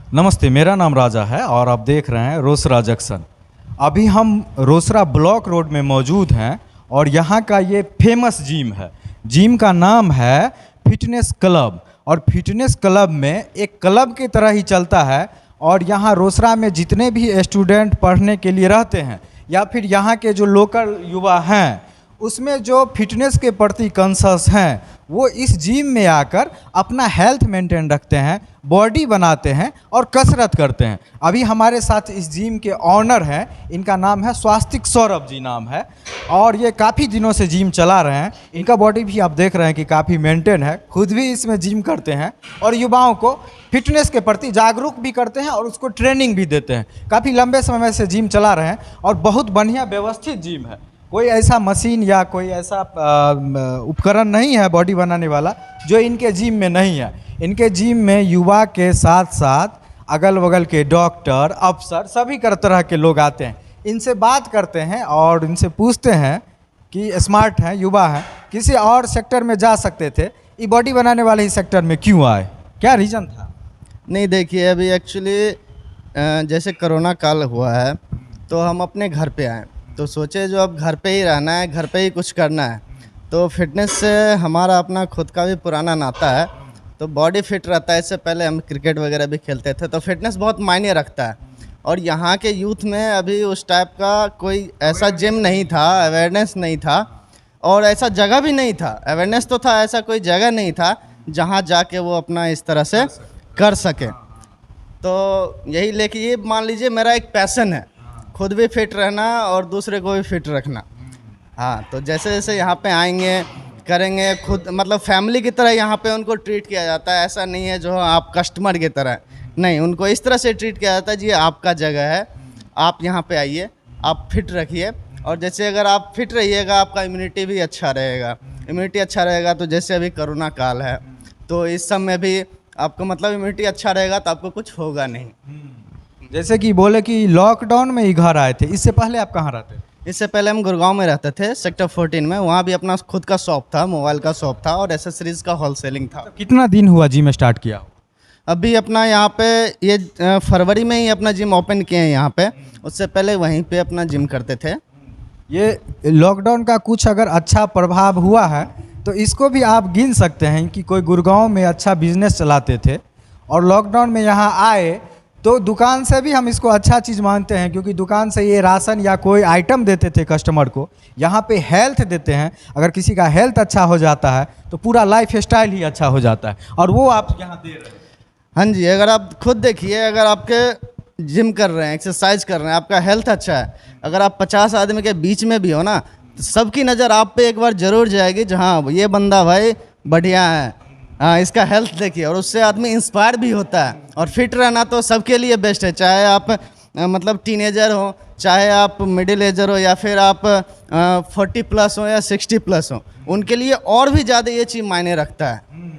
नमस्ते, मेरा नाम राजा है और आप देख रहे हैं रोसरा जंक्शन। अभी हम रोसरा ब्लॉक रोड में मौजूद हैं और यहाँ का ये फेमस जिम है। जिम का नाम है फिटनेस क्लब और फिटनेस क्लब में एक क्लब की तरह ही चलता है। और यहाँ रोसरा में जितने भी स्टूडेंट पढ़ने के लिए रहते हैं या फिर यहाँ के जो लोकल युवा हैं, उसमें जो फिटनेस के प्रति कॉन्शियस हैं, वो इस जिम में आकर अपना हेल्थ मेंटेन रखते हैं, बॉडी बनाते हैं और कसरत करते हैं। अभी हमारे साथ इस जिम के ऑनर हैं, इनका नाम है स्वास्तिक सौरभ जी नाम है और ये काफ़ी दिनों से जिम चला रहे हैं। इनका बॉडी भी आप देख रहे हैं कि काफ़ी मेंटेन है, खुद भी इसमें जिम करते हैं और युवाओं को फिटनेस के प्रति जागरूक भी करते हैं और उसको ट्रेनिंग भी देते हैं। काफ़ी लंबे समय से जिम चला रहे हैं और बहुत बढ़िया व्यवस्थित जिम है। कोई ऐसा मशीन या कोई ऐसा उपकरण नहीं है बॉडी बनाने वाला जो इनके जिम में नहीं है। इनके जिम में युवा के साथ साथ अगल बगल के डॉक्टर, अफसर, सभी तरह के लोग आते हैं। इनसे बात करते हैं और इनसे पूछते हैं कि स्मार्ट हैं, युवा हैं, किसी और सेक्टर में जा सकते थे, ये बॉडी बनाने वाले ही सेक्टर में क्यों आए, क्या रीज़न था? नहीं, देखिए अभी एक्चुअली जैसे कोरोना काल हुआ है तो हम अपने घर पे आए तो सोचे जो अब घर पे ही रहना है, घर पे ही कुछ करना है। तो फिटनेस से हमारा अपना खुद का भी पुराना नाता है तो बॉडी फिट रहता है। इससे पहले हम क्रिकेट वगैरह भी खेलते थे तो फिटनेस बहुत मायने रखता है। और यहाँ के यूथ में अभी उस टाइप का कोई ऐसा जिम नहीं था, अवेयरनेस नहीं था और ऐसा जगह भी नहीं था। अवेयरनेस तो था, ऐसा कोई जगह नहीं था जहाँ जाके वो अपना इस तरह से कर सके। तो यही लेके ये मान लीजिए मेरा एक पैशन है, खुद भी फिट रहना और दूसरे को भी फिट रखना। हाँ, तो जैसे जैसे यहाँ पे आएंगे करेंगे, खुद मतलब फैमिली की तरह यहाँ पे उनको ट्रीट किया जाता है। ऐसा नहीं है जो आप कस्टमर की तरह, नहीं, उनको इस तरह से ट्रीट किया जाता है जी आपका जगह है, आप यहाँ पे आइए, आप फिट रखिए। और जैसे अगर आप फिट रहिएगा आपका इम्यूनिटी भी अच्छा रहेगा। इम्यूनिटी अच्छा रहेगा तो जैसे अभी कोरोना काल है तो इस समय भी आपको मतलब इम्यूनिटी अच्छा रहेगा तो आपको कुछ होगा नहीं। जैसे कि बोले कि लॉकडाउन में ही घर आए थे, इससे पहले आप कहाँ रहते थे? इससे पहले हम गुड़गांव में रहते थे, सेक्टर 14 में। वहाँ भी अपना खुद का शॉप था, मोबाइल का शॉप था और एसेसरीज का होलसेलिंग था। तो कितना दिन हुआ जिम स्टार्ट किया? अभी अपना यहाँ पे ये फरवरी में ही अपना जिम ओपन किए हैं यहाँ पे। उससे पहले वहीं पे अपना जिम करते थे। ये लॉकडाउन का कुछ अगर अच्छा प्रभाव हुआ है तो इसको भी आप गिन सकते हैं कि कोई गुड़गांव में अच्छा बिजनेस चलाते थे और लॉकडाउन में यहाँ आए तो दुकान से भी हम इसको अच्छा चीज़ मानते हैं, क्योंकि दुकान से ये राशन या कोई आइटम देते थे कस्टमर को, यहाँ पे हेल्थ देते हैं। अगर किसी का हेल्थ अच्छा हो जाता है तो पूरा लाइफ स्टाइल ही अच्छा हो जाता है और वो आप यहाँ दे रहे हैं। हाँ जी, अगर आप खुद देखिए, अगर आपके जिम कर रहे हैं, एक्सरसाइज कर रहे हैं, आपका हेल्थ अच्छा है, अगर आप 50 आदमी के बीच में भी हो ना तो सबकी नज़र आप पे एक बार ज़रूर जाएगी जहाँ ये बंदा भाई बढ़िया है, हाँ इसका हेल्थ देखिए। और उससे आदमी इंस्पायर भी होता है। और फिट रहना तो सबके लिए बेस्ट है, चाहे आप मतलब टीनेजर हो, चाहे आप मिडिल एजर हो या फिर आप 40 प्लस हो या 60 प्लस हो, उनके लिए और भी ज़्यादा ये चीज़ मायने रखता है।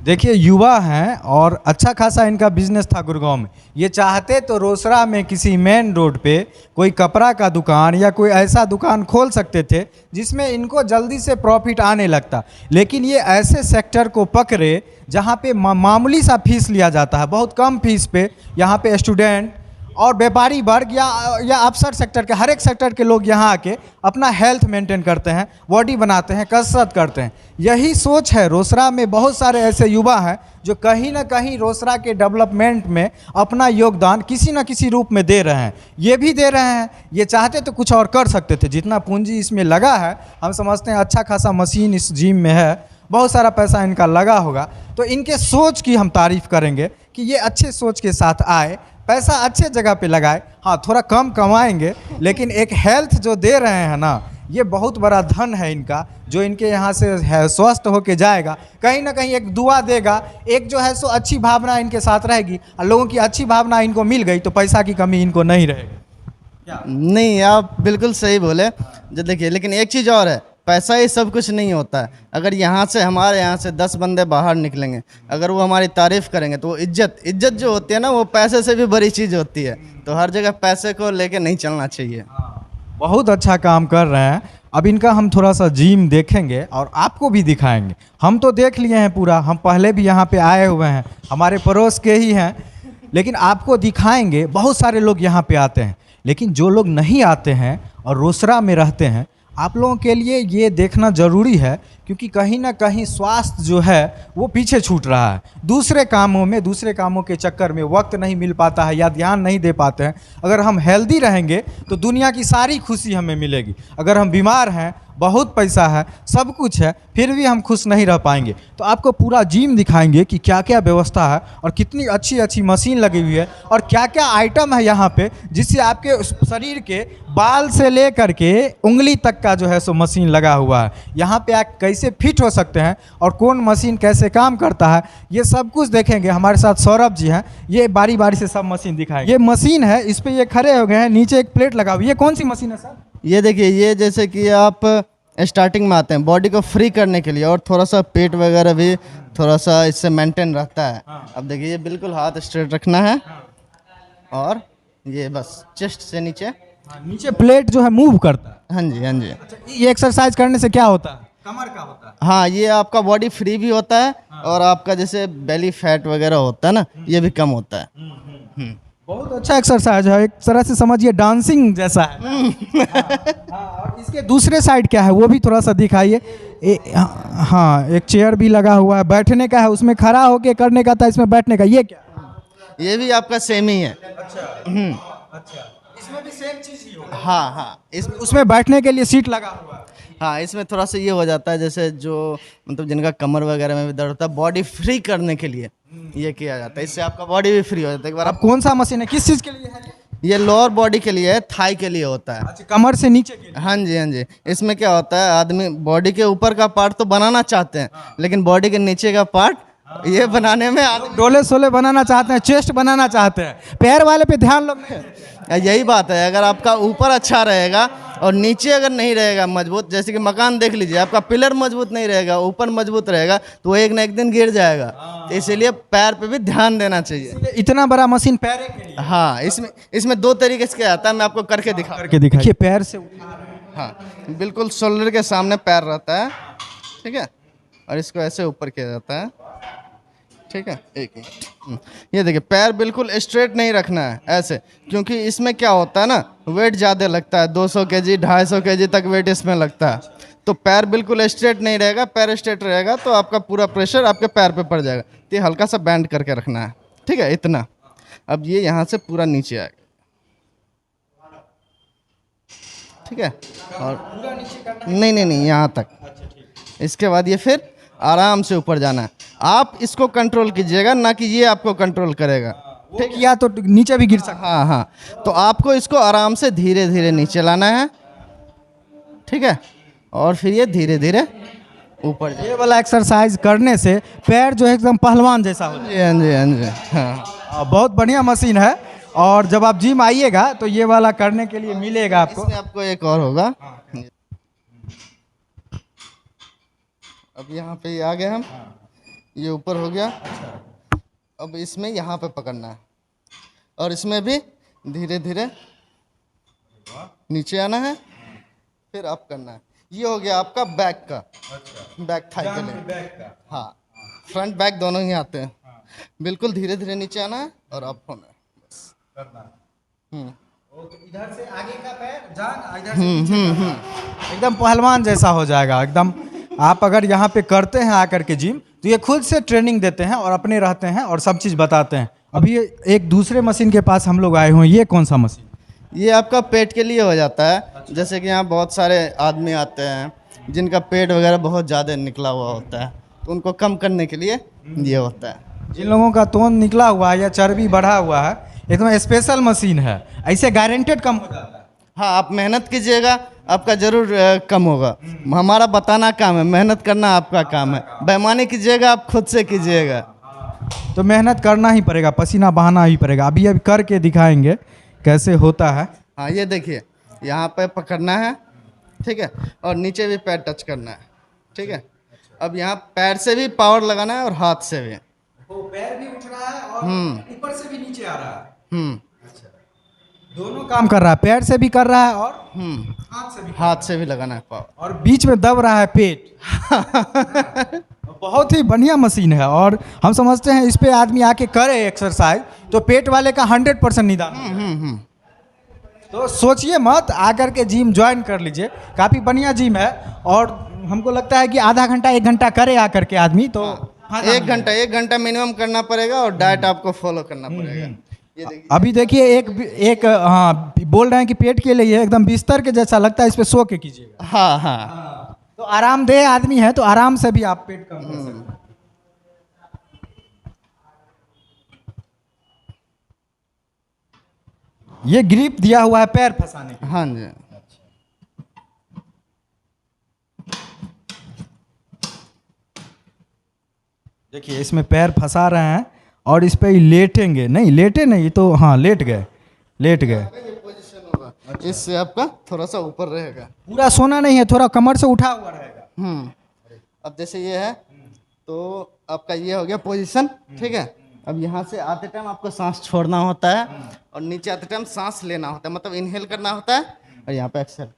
देखिए युवा हैं और अच्छा खासा इनका बिजनेस था गुड़गांव में। ये चाहते तो रोसड़ा में किसी मेन रोड पे कोई कपड़ा का दुकान या कोई ऐसा दुकान खोल सकते थे जिसमें इनको जल्दी से प्रॉफिट आने लगता, लेकिन ये ऐसे सेक्टर को पकड़े जहाँ पे मामूली सा फीस लिया जाता है, बहुत कम फीस पे यहाँ पे स्टूडेंट और व्यापारी वर्ग या अफसर सेक्टर के, हर एक सेक्टर के लोग यहाँ आके अपना हेल्थ मेंटेन करते हैं, बॉडी बनाते हैं, कसरत करते हैं। यही सोच है। रोसड़ा में बहुत सारे ऐसे युवा हैं जो कहीं ना कहीं रोसड़ा के डेवलपमेंट में अपना योगदान किसी न किसी रूप में दे रहे हैं। ये भी दे रहे हैं, ये चाहते तो कुछ और कर सकते थे। जितना पूंजी इसमें लगा है, हम समझते हैं अच्छा खासा मशीन इस जिम में है, बहुत सारा पैसा इनका लगा होगा, तो इनके सोच की हम तारीफ़ करेंगे कि ये अच्छे सोच के साथ आए, पैसा अच्छे जगह पे लगाए। हाँ, थोड़ा कम कमाएंगे लेकिन एक हेल्थ जो दे रहे हैं ना, ये बहुत बड़ा धन है इनका, जो इनके यहाँ से है स्वस्थ होके जाएगा, कहीं ना कहीं एक दुआ देगा। एक जो है सो अच्छी भावना इनके साथ रहेगी और लोगों की अच्छी भावना इनको मिल गई तो पैसा की कमी इनको नहीं रहेगी। नहीं, आप बिल्कुल सही बोले। जो देखिए, लेकिन एक चीज़ और है, पैसा ही सब कुछ नहीं होता है। अगर यहाँ से हमारे यहाँ से 10 बंदे बाहर निकलेंगे, अगर वो हमारी तारीफ़ करेंगे तो वो इज्जत जो होती है ना, वो पैसे से भी बड़ी चीज़ होती है। तो हर जगह पैसे को लेके नहीं चलना चाहिए। बहुत अच्छा काम कर रहे हैं। अब इनका हम थोड़ा सा जिम देखेंगे और आपको भी दिखाएंगे। हम तो देख लिए हैं पूरा, हम पहले भी यहाँ पे आए हुए हैं, हमारे पड़ोस के ही हैं, लेकिन आपको दिखाएंगे, बहुत सारे लोग यहाँ पे आते हैं, लेकिन जो लोग नहीं आते हैं और रोसड़ा में रहते हैं, आप लोगों के लिए ये देखना ज़रूरी है, क्योंकि कहीं ना कहीं स्वास्थ्य जो है वो पीछे छूट रहा है। दूसरे कामों के चक्कर में वक्त नहीं मिल पाता है या ध्यान नहीं दे पाते हैं। अगर हम हेल्दी रहेंगे तो दुनिया की सारी खुशी हमें मिलेगी। अगर हम बीमार हैं, बहुत पैसा है, सब कुछ है, फिर भी हम खुश नहीं रह पाएंगे। तो आपको पूरा जिम दिखाएंगे कि क्या क्या व्यवस्था है और कितनी अच्छी अच्छी मशीन लगी हुई है और क्या क्या आइटम है यहाँ पे, जिससे आपके उस शरीर के बाल से लेकर के उंगली तक का जो है सो मशीन लगा हुआ है। यहाँ पे आप कैसे फिट हो सकते हैं और कौन मशीन कैसे काम करता है, ये सब कुछ देखेंगे। हमारे साथ सौरभ जी हैं, ये बारी बारी से सब मशीन दिखाएंगे। ये मशीन है, इस पर ये खड़े हो गए हैं, नीचे एक प्लेट लगा हुआ है। ये कौन सी मशीन है सर? ये देखिए, ये जैसे कि आप स्टार्टिंग में आते हैं बॉडी को फ्री करने के लिए, और थोड़ा सा पेट वगैरह भी थोड़ा सा इससे मेंटेन रहता है। अब देखिए, ये बिल्कुल हाथ स्ट्रेट रखना है और ये बस चेस्ट से नीचे। नीचे प्लेट जो है मूव करता है। हाँ जी, हाँ जी। अच्छा, ये एक्सरसाइज करने से क्या होता है? कमर का होता है। हाँ, ये आपका बॉडी फ्री भी होता है और आपका जैसे बेली फैट वगैरह होता है ना, ये भी कम होता है। बहुत अच्छा एक्सरसाइज है, एक तरह से समझिए डांसिंग जैसा है। और इसके दूसरे साइड क्या है वो भी थोड़ा सा दिखाइए। हाँ, एक चेयर भी लगा हुआ है, बैठने का है, उसमें खड़ा होके करने का था, इसमें बैठने का। ये क्या? ये भी आपका सेम ही है। अच्छा, इसमें भी सेम चीज ही होगा। हाँ हाँ, उसमें बैठने के लिए सीट लगा हुआ है। हाँ, इसमें थोड़ा सा ये हो जाता है, जैसे जो मतलब जिनका कमर वगैरह में भी दर्द होता है, बॉडी फ्री करने के लिए ये किया जाता है। इससे आपका बॉडी भी फ्री हो जाता है। एक बार अब कौन सा मशीन है, किस चीज़ के लिए है ये लोअर बॉडी के लिए है, थाई के लिए होता है। अच्छा, कमर से नीचे के लिए। हाँ जी, हाँ जी। इसमें क्या होता है, आदमी बॉडी के ऊपर का पार्ट तो बनाना चाहते हैं, लेकिन बॉडी के नीचे का पार्ट ये बनाने में आदमी डोले सोले बनाना चाहते हैं, चेस्ट बनाना चाहते हैं, पैर वाले पे ध्यान लोग नहीं देते। यही बात है। अगर आपका ऊपर अच्छा रहेगा और नीचे अगर नहीं रहेगा मजबूत, जैसे कि मकान देख लीजिए, आपका पिलर मजबूत नहीं रहेगा, ऊपर मजबूत रहेगा, तो वो एक ना एक दिन गिर जाएगा। तो इसीलिए पैर पे भी ध्यान देना चाहिए। इतना बड़ा मशीन पैर के लिए। हाँ, इसमें दो तरीके से क्या आता है, मैं आपको करके दिखाइए। पैर से उठा रहे हैं। हाँ, बिल्कुल शोल्डर के सामने पैर रहता है, ठीक है, और इसको ऐसे ऊपर किया जाता है, ठीक है। एक मिनट, ये देखिए, पैर बिल्कुल स्ट्रेट नहीं रखना है ऐसे, क्योंकि इसमें क्या होता है ना, वेट ज़्यादा लगता है, 200 केजी 250 केजी तक वेट इसमें लगता है। तो पैर बिल्कुल स्ट्रेट नहीं रहेगा, पैर स्ट्रेट रहेगा तो आपका पूरा प्रेशर आपके पैर पे पड़ जाएगा। तो ये हल्का सा बैंड करके रखना है, ठीक है, इतना। अब ये यहाँ से पूरा नीचे आएगा, ठीक है, और नहीं, यहाँ तक। इसके बाद ये फिर आराम से ऊपर जाना है। आप इसको कंट्रोल कीजिएगा, ना कि ये आपको कंट्रोल करेगा, ठीक है, या तो नीचे भी गिर सकता। हाँ हाँ, तो आपको इसको आराम से धीरे धीरे नीचे लाना है, ठीक है, और फिर ये धीरे धीरे ऊपर जाए। ये वाला एक्सरसाइज करने से पैर जो है एकदम पहलवान जैसा हो जाए। हाँ जी, हाँ जी, हाँ। बहुत बढ़िया मशीन है, और जब आप जिम आइएगा तो ये वाला करने के लिए मिलेगा आपको। इसमें आपको एक और होगा। अब यहाँ पे आ गए हम, ये ऊपर हो गया। अब इसमें यहाँ पे पकड़ना है और इसमें भी धीरे धीरे नीचे आना है, फिर अप करना है। ये हो गया आपका बैक का, बैक थाई के लिए। हाँ, फ्रंट बैक दोनों ही आते हैं। बिल्कुल धीरे धीरे नीचे आना है और अप होना है, बस। इधर से आगे का पैर जान, इधर से एकदम पहलवान जैसा हो जाएगा एकदम। आप अगर यहाँ पे करते हैं आकर के जिम, तो ये खुद से ट्रेनिंग देते हैं और अपने रहते हैं और सब चीज़ बताते हैं। अभी एक दूसरे मशीन के पास हम लोग आए हुए हैं। ये कौन सा मशीन? ये आपका पेट के लिए हो जाता है। जैसे कि यहाँ बहुत सारे आदमी आते हैं जिनका पेट वगैरह बहुत ज़्यादा निकला हुआ होता है, तो उनको कम करने के लिए ये होता है। जिन लोगों का तोन निकला हुआ है या चर्बी बढ़ा हुआ है, एकदम स्पेशल मशीन है, ऐसे गारंटेड कम हो जाता है। हाँ, आप मेहनत कीजिएगा, आपका ज़रूर कम होगा। हमारा बताना काम है, मेहनत करना आपका काम है। बेईमानी कीजिएगा आप खुद से कीजिएगा। तो मेहनत करना ही पड़ेगा, पसीना बहाना ही पड़ेगा। अभी करके दिखाएंगे कैसे होता है। हाँ, ये देखिए, यहाँ पे पकड़ना है, ठीक है, और नीचे भी पैर टच करना है, ठीक है। अब यहाँ पैर से भी पावर लगाना है और हाथ से भी। पैर भी उठ रहा है और ऊपर से भी नीचे आ रहा है। दोनों काम कर रहा है, पैर से भी कर रहा है और हाथ से भी लगाना है पावर, और बीच में दब रहा है पेट। बहुत ही बढ़िया मशीन है और हम समझते हैं इस पे आदमी आके करे एक्सरसाइज तो पेट वाले का 100% निदान हो जाए। तो सोचिए मत, आकर के जिम ज्वाइन कर लीजिए, काफ़ी बढ़िया जिम है। और हमको लगता है कि आधा घंटा 1 घंटा करे आकर के आदमी तो एक घंटा मिनिमम करना पड़ेगा और डाइट आपको फॉलो करना पड़ेगा। ये देखिए, अभी देखिए एक हाँ बोल रहे हैं कि पेट के लिए एकदम बिस्तर के जैसा लगता है, इस पे सो के कीजिएगा। हाँ हाँ तो आरामदेह आदमी है तो आराम से भी आप पेट कम कर सकते हैं। ये ग्रिप दिया हुआ है पैर फंसाने के लिए। हाँ जी। देखिए इसमें पैर फंसा रहे हैं और इस पे ही लेटेंगे, नहीं लेटे नहीं तो हाँ लेट गए। पोजीशन होगा, इससे आपका थोड़ा सा ऊपर रहेगा। पूरा सोना नहीं है, थोड़ा कमर से उठा हुआ रहेगा। अब जैसे ये है तो आपका ये हो गया पोजीशन, ठीक है। अब यहाँ से आते टाइम आपको सांस छोड़ना होता है और नीचे आते टाइम सांस लेना होता है, मतलब इनहेल करना होता है और यहाँ पे एक्सहेल।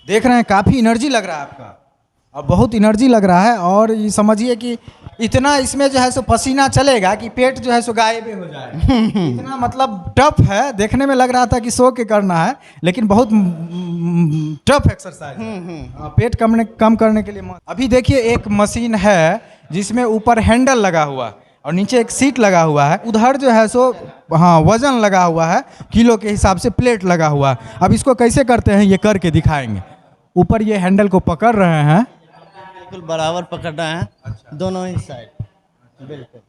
देख रहे हैं काफ़ी एनर्जी लग रहा है आपका, और बहुत एनर्जी लग रहा है। और ये समझिए कि इतना इसमें जो है सो पसीना चलेगा कि पेट जो है सो गायब हो जाएगा। इतना मतलब टफ है, देखने में लग रहा था कि सो के करना है लेकिन बहुत टफ एक्सरसाइज है। पेट कम करने के लिए अभी देखिए एक मशीन है जिसमें ऊपर हैंडल लगा हुआ है और नीचे एक सीट लगा हुआ है। उधर जो है सो हाँ वजन लगा हुआ है, किलो के हिसाब से प्लेट लगा हुआ है। अब इसको कैसे करते हैं ये करके दिखाएंगे। ऊपर ये हैंडल को पकड़ रहे हैं, बिल्कुल बराबर पकड़ना है। अच्छा। दोनों ही साइड बिल्कुल,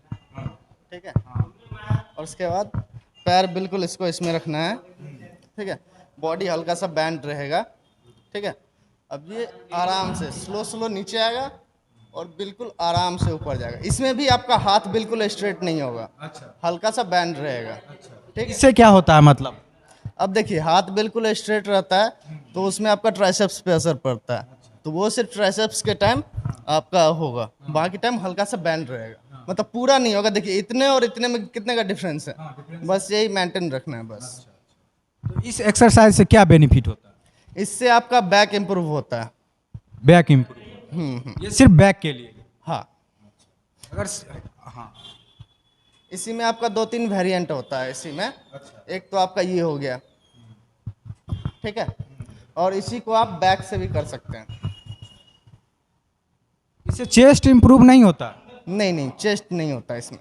ठीक है। और उसके बाद पैर बिल्कुल इसको इसमें रखना है, ठीक है। बॉडी हल्का सा बैंड रहेगा, ठीक है। अब ये आराम से स्लो नीचे आएगा और बिल्कुल आराम से ऊपर जाएगा। इसमें भी आपका हाथ बिल्कुल स्ट्रेट नहीं होगा। अच्छा। हल्का सा बैंड रहेगा। अच्छा। ठीक। इससे क्या होता है मतलब? अब देखिए हाथ बिल्कुल स्ट्रेट रहता है तो उसमें आपका ट्राइसेप्स पे असर पड़ता है, तो वो सिर्फ ट्राइसेप्स के टाइम आपका होगा, बाकी टाइम हल्का सा बैंड रहेगा, मतलब पूरा नहीं होगा। देखिए इतने और इतने में कितने का डिफरेंस है, बस यही मेंटेन रखना है बस। तो इस एक्सरसाइज से क्या बेनिफिट होता है? इससे आपका बैक इम्प्रूव होता है। Back improve? ये सिर्फ बैक के लिए? हाँ। अगर हाँ इसी में आपका 2-3 वेरिएंट होता है इसी में। अच्छा। एक तो आपका ये हो गया, ठीक है, और इसी को आप बैक से भी कर सकते हैं। इससे चेस्ट इंप्रूव नहीं होता? नहीं चेस्ट नहीं होता इसमें।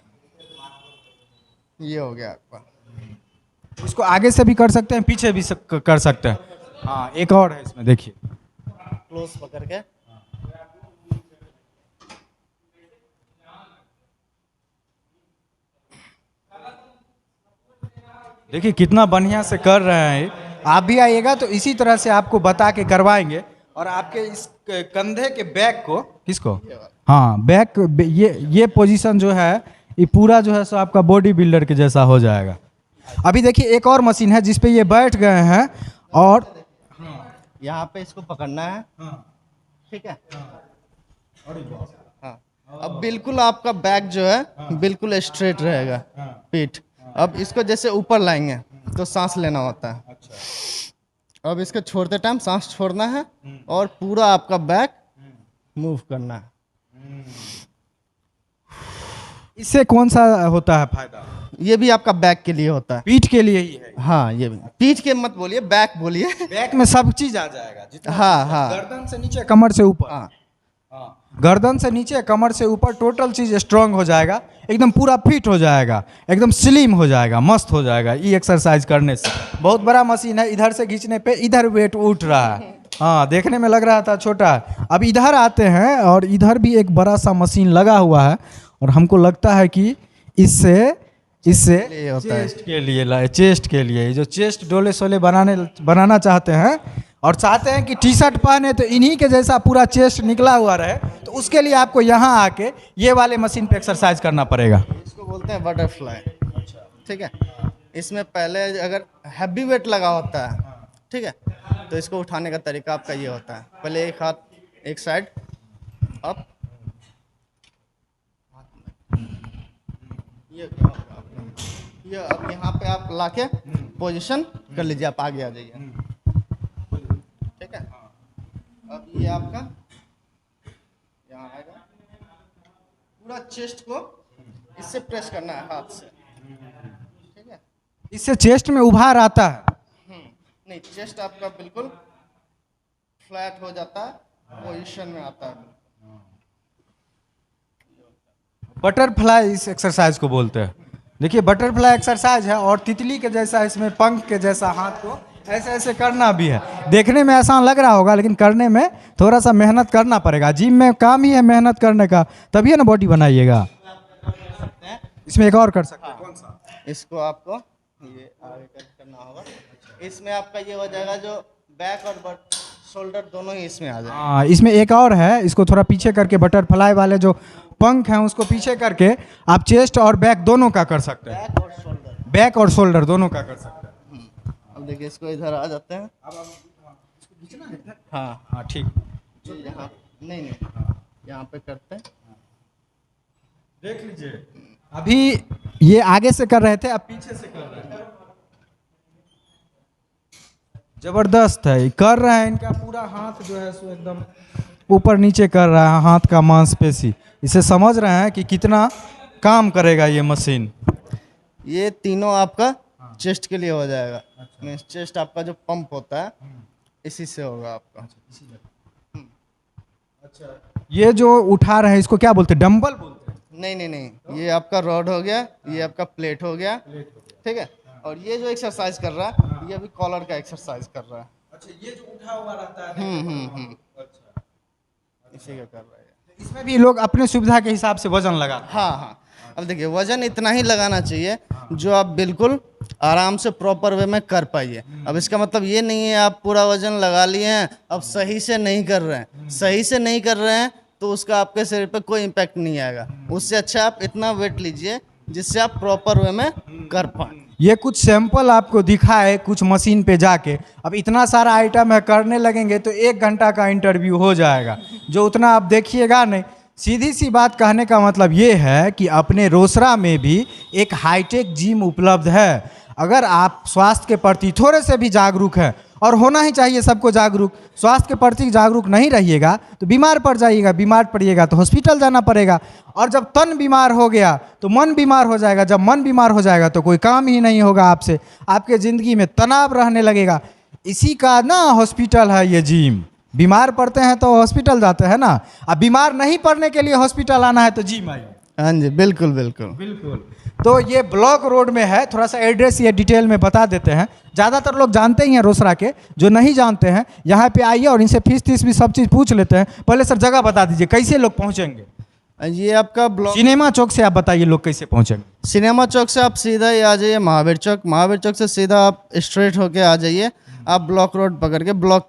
ये हो गया आपका। इसको आगे से भी कर सकते हैं, पीछे भी कर सकते हैं। हाँ एक और है इसमें, देखिए क्लोज पकड़ के। देखिए कितना बढ़िया से कर रहे हैं। आप भी आइएगा तो इसी तरह से आपको बता के करवाएंगे। और आपके इस कंधे के बैक को, किसको, हाँ बैक, ये पोजीशन जो है ये पूरा जो है सो आपका बॉडी बिल्डर के जैसा हो जाएगा। अभी देखिए एक और मशीन है जिस पे ये बैठ गए हैं और यहाँ पे इसको पकड़ना है, ठीक है। हाँ। अब बिल्कुल आपका बैक जो है बिल्कुल स्ट्रेट रहेगा, पीठ। अब इसको जैसे ऊपर लाएंगे तो सांस लेना होता है। अच्छा। अब इसको छोड़ते टाइम सांस छोड़ना है और पूरा आपका बैक मूव करना है। इससे कौन सा होता है फायदा? ये भी आपका बैक के लिए होता है। पीठ के लिए ही है? हाँ ये भी पीठ के मत बोलिए, बैक बोलिए। बैक में सब चीज आ जाएगा जितना। हाँ। गर्दन से नीचे कमर से ऊपर। हाँ। गर्दन से नीचे कमर से ऊपर टोटल चीज स्ट्रांग हो जाएगा, एकदम पूरा फिट हो जाएगा, एकदम स्लिम हो जाएगा, मस्त हो जाएगा ये एक्सरसाइज करने से। बहुत बड़ा मशीन है, इधर से खींचने पे इधर वेट उठ रहा है। हाँ देखने में लग रहा था छोटा, अब इधर आते हैं और इधर भी एक बड़ा सा मशीन लगा हुआ है और हमको लगता है कि इससे चेस्ट के लिए जो चेस्ट डोले सोले बनाना चाहते हैं और चाहते हैं कि टी शर्ट पहने तो इन्हीं के जैसा पूरा चेस्ट निकला हुआ रहे, तो उसके लिए आपको यहाँ आके ये वाले मशीन पे एक्सरसाइज करना पड़ेगा। इसको बोलते हैं बटरफ्लाई। ठीक है। इसमें पहले अगर हैवी वेट लगा होता है, ठीक है, तो इसको उठाने का तरीका आपका ये होता है, पहले एक हाथ एक साइड अप, ये अब यहाँ पे आप लाके पोजीशन कर लीजिए, आप आगे आ जाइए। ठीक है। अब ये आपका पूरा चेस्ट को इससे प्रेस करना है हाथ से, ठीक है। इससे चेस्ट में उभार आता है। नहीं, चेस्ट आपका बिल्कुल फ्लैट हो जाता है, पोजीशन में आता है। बटरफ्लाई इस एक्सरसाइज को बोलते हैं। देखिए बटरफ्लाई एक्सरसाइज है और तितली के जैसा इसमें पंख के जैसा हाथ को ऐसे ऐसे करना भी है। देखने में आसान लग रहा होगा लेकिन करने में थोड़ा सा मेहनत करना पड़ेगा। जिम में काम ही है मेहनत करने का, तभी है ना बॉडी बनाइएगा। इसमें एक और कर सकते हैं। कौन सा? इसको आपको ये आगे करना होगा। इसमें आपका ये हो जाएगा जो बैक और शोल्डर दोनों ही इसमें आ जाएगा। हाँ, इसमें एक और है, इसको थोड़ा पीछे करके बटरफ्लाई वाले जो पंख हैं उसको पीछे करके आप चेस्ट और बैक दोनों का कर सकते हैं। बैक और शोल्डर, बैक और शोल्डर दोनों का कर सकते हैं। अब देखिए इसको इधर आ जाते हैं। हाँ हाँ ठीक, यहाँ नहीं यहाँ पे करते हैं। देख लीजिए अभी ये आगे से कर रहे थे, अब पीछे से कर रहे हैं। जबरदस्त है, कर रहे हैं। इनका पूरा हाथ जो है सो एकदम ऊपर नीचे कर रहा है, हाथ का मांसपेशी। इसे समझ रहे हैं कि कितना काम करेगा ये मशीन। ये तीनों आपका चेस्ट के लिए हो जाएगा। चेस्ट आपका जो पंप होता है इसी से होगा आपका। अच्छा, ये जो उठा रहे हैं इसको क्या बोलते हैं? डंबल बोलते हैं? नहीं, ये आपका रॉड हो गया, ये आपका प्लेट हो गया, ठीक है। और ये जो एक्सरसाइज कर रहा है ये अभी कॉलर का एक्सरसाइज कर रहा है। अच्छा, ये जो उठा हुआ रहता है। अच्छा, इसी का कर रहा है। इसमें भी लोग अपने सुविधा के हिसाब से वजन लगा। हाँ, अब देखिए वजन इतना ही लगाना चाहिए जो आप बिल्कुल आराम से प्रॉपर वे में कर पाइए। अब इसका मतलब ये नहीं है आप पूरा वजन लगा लिए हैं अब सही से नहीं कर रहे हैं। सही से नहीं कर रहे हैं तो उसका आपके शरीर पे कोई इम्पैक्ट नहीं आएगा। उससे अच्छा आप इतना वेट लीजिए जिससे आप प्रॉपर वे में कर पाएँ। ये कुछ सैंपल आपको दिखाए कुछ मशीन पे जाके। अब इतना सारा आइटम है, करने लगेंगे तो 1 घंटा का इंटरव्यू हो जाएगा, जो उतना आप देखिएगा नहीं। सीधी सी बात कहने का मतलब ये है कि अपने रोसड़ा में भी एक हाईटेक जिम उपलब्ध है। अगर आप स्वास्थ्य के प्रति थोड़े से भी जागरूक हैं, और होना ही चाहिए सबको जागरूक, स्वास्थ्य के प्रति जागरूक नहीं रहिएगा तो बीमार पड़ जाइएगा, बीमार पड़िएगा तो हॉस्पिटल जाना पड़ेगा, और जब तन बीमार हो गया तो मन बीमार हो जाएगा, जब मन बीमार हो जाएगा तो कोई काम ही नहीं होगा आपसे, आपके ज़िंदगी में तनाव रहने लगेगा। इसी का ना हॉस्पिटल है ये जिम। बीमार पड़ते हैं तो हॉस्पिटल जाते हैं ना, अब बीमार नहीं पड़ने के लिए हॉस्पिटल आना है तो जिम आइए। हाँ जी, बिल्कुल बिल्कुल बिल्कुल। तो ये ब्लॉक रोड में है, थोड़ा सा एड्रेस ये डिटेल में बता देते हैं। ज़्यादातर लोग जानते ही हैं रोसड़ा के, जो नहीं जानते हैं यहाँ पे आइए और इनसे फीस भी सब चीज़ पूछ लेते हैं। पहले सर जगह बता दीजिए कैसे लोग पहुँचेंगे। ये आपका ब्लॉक सिनेमा चौक से आप बताइए लोग कैसे पहुँचेंगे। सिनेमा चौक से आप सीधा ही आ जाइए महावीर चौक, महावीर चौक से सीधा आप स्ट्रेट होके आ जाइए। आप ब्लॉक रोड पकड़ के ब्लॉक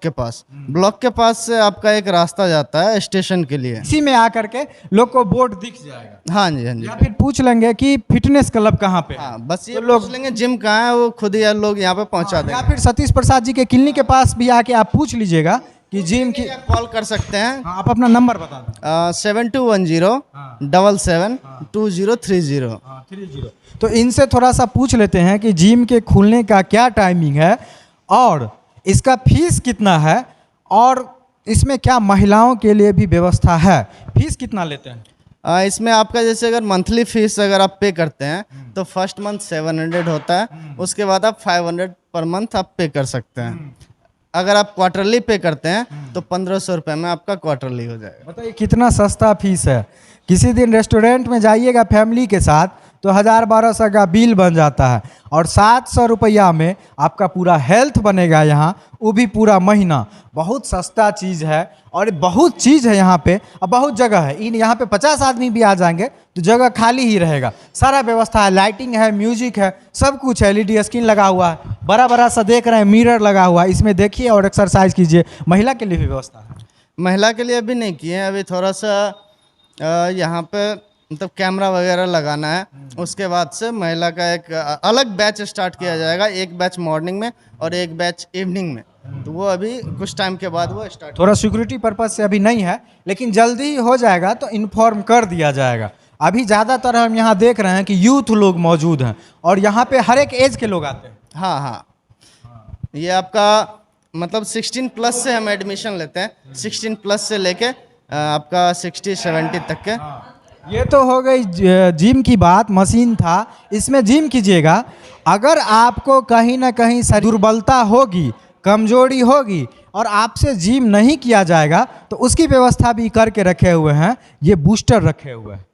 के पास से आपका एक रास्ता जाता है स्टेशन के लिए। इसी में आकर के लोग को बोर्ड दिख जाएगा। हाँ जी, हाँ जी। या फिर पूछ लेंगे कि फिटनेस क्लब कहाँ पे है। हाँ, बस ये तो लोग पूछ लेंगे जिम कहाँ है, वो खुद ही लोग यहाँ पे पहुँचा देंगे। या फिर सतीश प्रसाद जी के क्लिनिक के पास भी आके आप पूछ लीजिएगा कि जिम की। कॉल कर सकते हैं। हाँ, आप अपना नंबर बता दें। 7210-772030। 30। तो इनसे थोड़ा सा पूछ लेते हैं कि जिम के खुलने का क्या टाइमिंग है और इसका फीस कितना है, और इसमें क्या महिलाओं के लिए भी व्यवस्था है। फीस कितना लेते हैं? इसमें आपका जैसे अगर मंथली फीस अगर आप पे करते हैं तो फर्स्ट मंथ 700 होता है, उसके बाद आप 500 पर मंथ आप पे कर सकते हैं। अगर आप क्वार्टरली पे करते हैं तो 1500 रुपये में आपका क्वार्टरली हो जाएगा। बताइए कितना सस्ता फीस है। किसी दिन रेस्टोरेंट में जाइएगा फैमिली के साथ तो 1000-1200 का बिल बन जाता है, और 700 रुपया में आपका पूरा हेल्थ बनेगा यहाँ, वो भी पूरा महीना। बहुत सस्ता चीज़ है और बहुत चीज़ है यहाँ पे, और बहुत जगह है। इन यहाँ पे 50 आदमी भी आ जाएंगे तो जगह खाली ही रहेगा। सारा व्यवस्था है, लाइटिंग है, म्यूजिक है, सब कुछ है। LED स्क्रीन लगा हुआ है, बड़ा बड़ा सा देख रहे हैं, मिरर लगा हुआ है, इसमें देखिए और एक्सरसाइज कीजिए। महिला के लिए भी व्यवस्था है। महिला के लिए अभी नहीं किए हैं, अभी थोड़ा सा यहाँ पे मतलब कैमरा वगैरह लगाना है। उसके बाद से महिला का एक अलग बैच स्टार्ट किया जाएगा, एक बैच मॉर्निंग में और एक बैच इवनिंग में। तो वो अभी कुछ टाइम के बाद वो स्टार्ट, थोड़ा सिक्योरिटी पर्पज से अभी नहीं है, लेकिन जल्दी ही हो जाएगा तो इन्फॉर्म कर दिया जाएगा। अभी ज़्यादातर हम यहाँ देख रहे हैं कि यूथ लोग मौजूद हैं और यहाँ पे हर एक एज के लोग आते हैं। हाँ हाँ, ये आपका मतलब 16 प्लस से हम एडमिशन लेते हैं। 16 प्लस से लेके आपका 60-70 तक के ये तो हो गई जिम की बात, मशीन था, इसमें जिम कीजिएगा। अगर आपको कहीं ना कहीं शरीर दुर्बलता होगी, कमजोरी होगी और आपसे जिम नहीं किया जाएगा तो उसकी व्यवस्था भी करके रखे हुए हैं, ये बूस्टर रखे हुए हैं।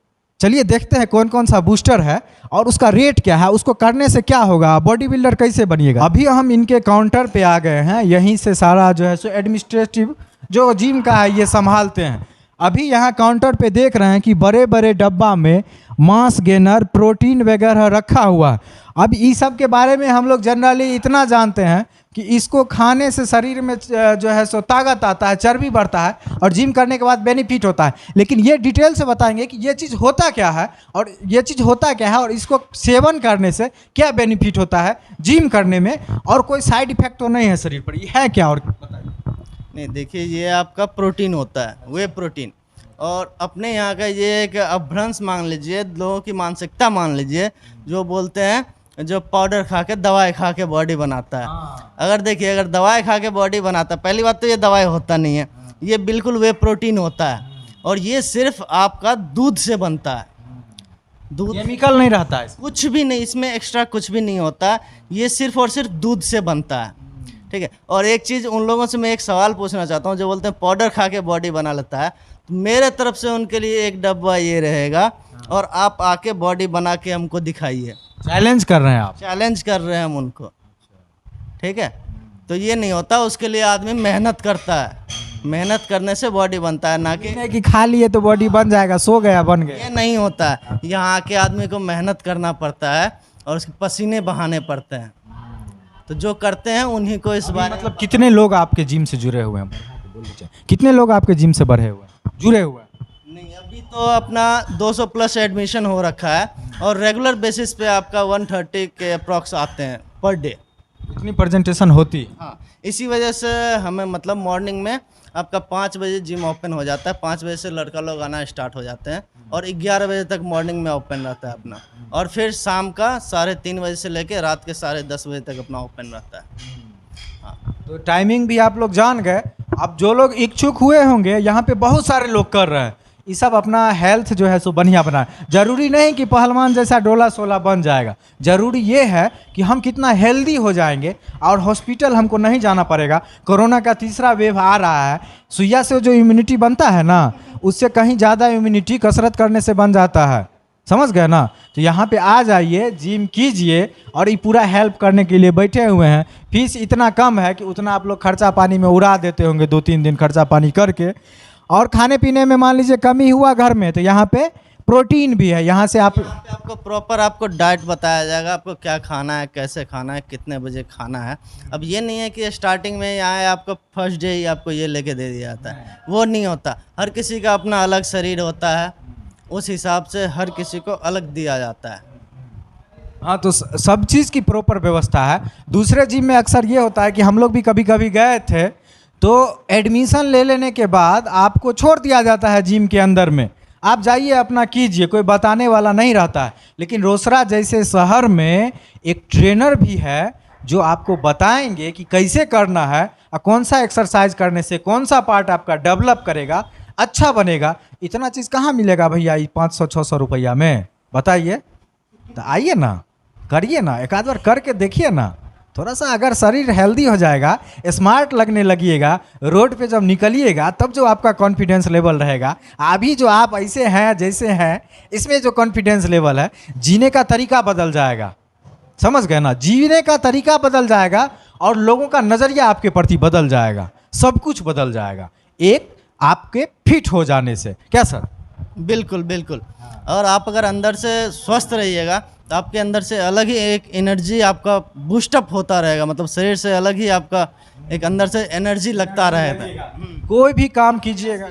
चलिए देखते हैं कौन कौन सा बूस्टर है और उसका रेट क्या है, उसको करने से क्या होगा, बॉडी बिल्डर कैसे बनिएगा। अभी हम इनके काउंटर पे आ गए हैं, यहीं से सारा जो है सो एडमिनिस्ट्रेटिव जो जिम का है ये संभालते हैं। अभी यहाँ काउंटर पे देख रहे हैं कि बड़े बड़े डब्बा में मांस गेनर, प्रोटीन वगैरह रखा हुआ है। अब इस सब के बारे में हम लोग जनरली इतना जानते हैं कि इसको खाने से शरीर में जो है सो ताकत आता है, चर्बी बढ़ता है और जिम करने के बाद बेनिफिट होता है। लेकिन ये डिटेल से बताएंगे कि ये चीज़ होता क्या है और ये चीज़ होता क्या है और इसको सेवन करने से क्या बेनिफिट होता है जिम करने में, और कोई साइड इफेक्ट तो नहीं है शरीर पर, ये है क्या और बताइए। नहीं देखिए, ये आपका प्रोटीन होता है, वे प्रोटीन। और अपने यहाँ का ये एक अभ्रंश मान लीजिए, लोगों की मानसिकता मान लीजिए, जो बोलते हैं जो पाउडर खा के दवाई खा के बॉडी बनाता है। अगर देखिए, अगर दवाई खा के बॉडी बनाता है, पहली बात तो ये दवाई होता नहीं है, ये बिल्कुल वे प्रोटीन होता है। और ये सिर्फ आपका दूध से बनता है, दूध, केमिकल नहीं रहता है, कुछ भी नहीं, इसमें एक्स्ट्रा कुछ भी नहीं होता, ये सिर्फ और सिर्फ दूध से बनता है। ठीक है। और एक चीज़ उन लोगों से मैं एक सवाल पूछना चाहता हूँ जो बोलते हैं पाउडर खा के बॉडी बना लेता है, तो मेरे तरफ से उनके लिए एक डब्बा ये रहेगा और आप आके बॉडी बना के हमको दिखाइए। चैलेंज कर रहे हैं आप, चैलेंज कर रहे हैं हम उनको। ठीक है। तो ये नहीं होता, उसके लिए आदमी मेहनत करता है, मेहनत करने से बॉडी बनता है, ना कि खा लिए तो बॉडी बन जाएगा, सो गया बन गया, ये नहीं होता है। यहाँ आके आदमी को मेहनत करना पड़ता है और उसके पसीने बहाने पड़ते हैं। तो जो करते हैं उन्हीं को इस बार मतलब कितने लोग आपके जिम से जुड़े हुए हैं, बोल दीजिए, कितने लोग आपके जिम से बढ़े हुए हैं, जुड़े हुए हैं? नहीं, अभी तो अपना 200 प्लस एडमिशन हो रखा है और रेगुलर बेसिस पे आपका 130 के अप्रॉक्स आते हैं पर डे। इतनी प्रेजेंटेशन होती है? हाँ, इसी वजह से हमें मतलब मॉर्निंग में आपका 5 बजे जिम ओपन हो जाता है, 5 बजे से लड़का लोग आना स्टार्ट हो जाते हैं और 11 बजे तक मॉर्निंग में ओपन रहता है अपना, और फिर शाम का 3:30 बजे से लेकर रात के 10:30 बजे तक अपना ओपन रहता है। हाँ, तो टाइमिंग भी आप लोग जान गए। अब जो लोग इच्छुक हुए होंगे, यहाँ पे बहुत सारे लोग कर रहे हैं, ये सब अपना हेल्थ जो है सो बढ़िया बनाए। जरूरी नहीं कि पहलवान जैसा डोला सोला बन जाएगा, जरूरी ये है कि हम कितना हेल्दी हो जाएंगे और हॉस्पिटल हमको नहीं जाना पड़ेगा। कोरोना का तीसरा वेव आ रहा है, सुइया से जो इम्यूनिटी बनता है ना, उससे कहीं ज़्यादा इम्यूनिटी कसरत करने से बन जाता है, समझ गए ना। तो यहाँ पे आ जाइए, जिम कीजिए और ये पूरा हेल्प करने के लिए बैठे हुए हैं। फीस इतना कम है कि उतना आप लोग खर्चा पानी में उड़ा देते होंगे, 2-3 दिन खर्चा पानी करके। और खाने पीने में मान लीजिए कमी हुआ घर में, तो यहाँ पे प्रोटीन भी है, यहाँ से आपको प्रॉपर आपको डाइट बताया जाएगा, आपको क्या खाना है, कैसे खाना है, कितने बजे खाना है। अब ये नहीं है कि स्टार्टिंग में यहाँ आपको फर्स्ट डे ही आपको ये लेके दे दिया जाता है, वो नहीं होता। हर किसी का अपना अलग शरीर होता है, उस हिसाब से हर किसी को अलग दिया जाता है। हाँ, तो सब चीज़ की प्रॉपर व्यवस्था है। दूसरे जिम में अक्सर ये होता है कि हम लोग भी कभी कभी गए थे, तो एडमिशन ले लेने के बाद आपको छोड़ दिया जाता है जिम के अंदर में, आप जाइए अपना कीजिए, कोई बताने वाला नहीं रहता है। लेकिन रोसड़ा जैसे शहर में एक ट्रेनर भी है जो आपको बताएंगे कि कैसे करना है और कौन सा एक्सरसाइज करने से कौन सा पार्ट आपका डेवलप करेगा, अच्छा बनेगा। इतना चीज़ कहाँ मिलेगा भैया 500-600 रुपया में, बताइए। तो आइए ना, करिए ना, एक आध बार करके देखिए ना। थोड़ा सा अगर शरीर हेल्दी हो जाएगा, स्मार्ट लगने लगिएगा, रोड पे जब निकलिएगा तब जो आपका कॉन्फिडेंस लेवल रहेगा, अभी जो आप ऐसे हैं जैसे हैं, इसमें जो कॉन्फिडेंस लेवल है, जीने का तरीका बदल जाएगा, समझ गए ना। जीने का तरीका बदल जाएगा और लोगों का नज़रिया आपके प्रति बदल जाएगा, सब कुछ बदल जाएगा एक आपके फिट हो जाने से। क्या सर? बिल्कुल बिल्कुल। और आप अगर अंदर से स्वस्थ रहिएगा तो आपके अंदर से अलग ही एक एनर्जी आपका बूस्टअप होता रहेगा, मतलब शरीर से अलग ही आपका एक अंदर से एनर्जी लगता रहेगा। कोई भी काम कीजिएगा,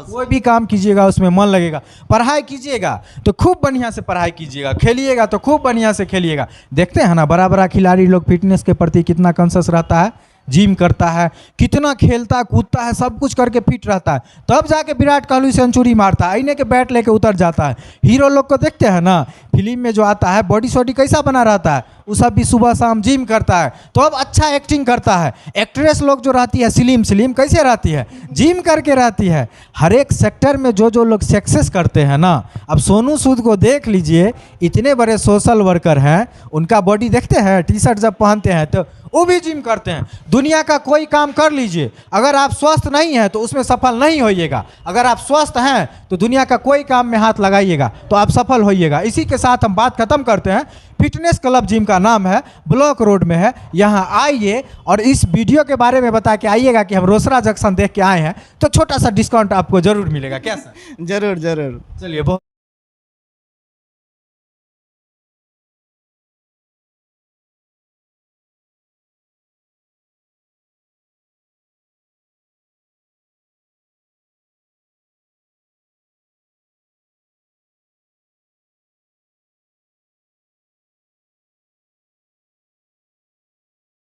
कोई भी काम कीजिएगा उसमें मन लगेगा। पढ़ाई कीजिएगा तो खूब बढ़िया से पढ़ाई कीजिएगा, खेलिएगा तो खूब बढ़िया से खेलिएगा। देखते हैं ना बड़ा बड़ा खिलाड़ी लोग फिटनेस के प्रति कितना कॉन्शियस रहता है, जिम करता है, कितना खेलता कूदता है, सब कुछ करके फिट रहता है, तब जाके विराट कोहली सेंचुरी मारता है, आईने के बैट लेके उतर जाता है। हीरो लोग को देखते हैं ना फिल्म में जो आता है, बॉडी शॉडी कैसा बना रहता है, वो सब भी सुबह शाम जिम करता है, तो अब अच्छा एक्टिंग करता है। एक्ट्रेस लोग जो रहती है स्लिम कैसे रहती है, जिम करके रहती है। हर एक सेक्टर में जो जो लोग सक्सेस करते हैं ना, अब सोनू सूद को देख लीजिए, इतने बड़े सोशल वर्कर हैं, उनका बॉडी देखते हैं, टी शर्ट जब पहनते हैं तो वो भी जिम करते हैं। दुनिया का कोई काम कर लीजिए, अगर आप स्वस्थ नहीं हैं तो उसमें सफल नहीं होइएगा, अगर आप स्वस्थ हैं तो दुनिया का कोई काम में हाथ लगाइएगा तो आप सफल होइएगा। इसी के साथ हम बात खत्म करते हैं। फिटनेस क्लब जिम का नाम है, ब्लॉक रोड में है, यहाँ आइए और इस वीडियो के बारे में बता के आइएगा कि हम रोसड़ा जंक्शन देख के आए हैं, तो छोटा सा डिस्काउंट आपको जरूर मिलेगा। क्या सर? ज़रूर ज़रूर। चलिए बहुत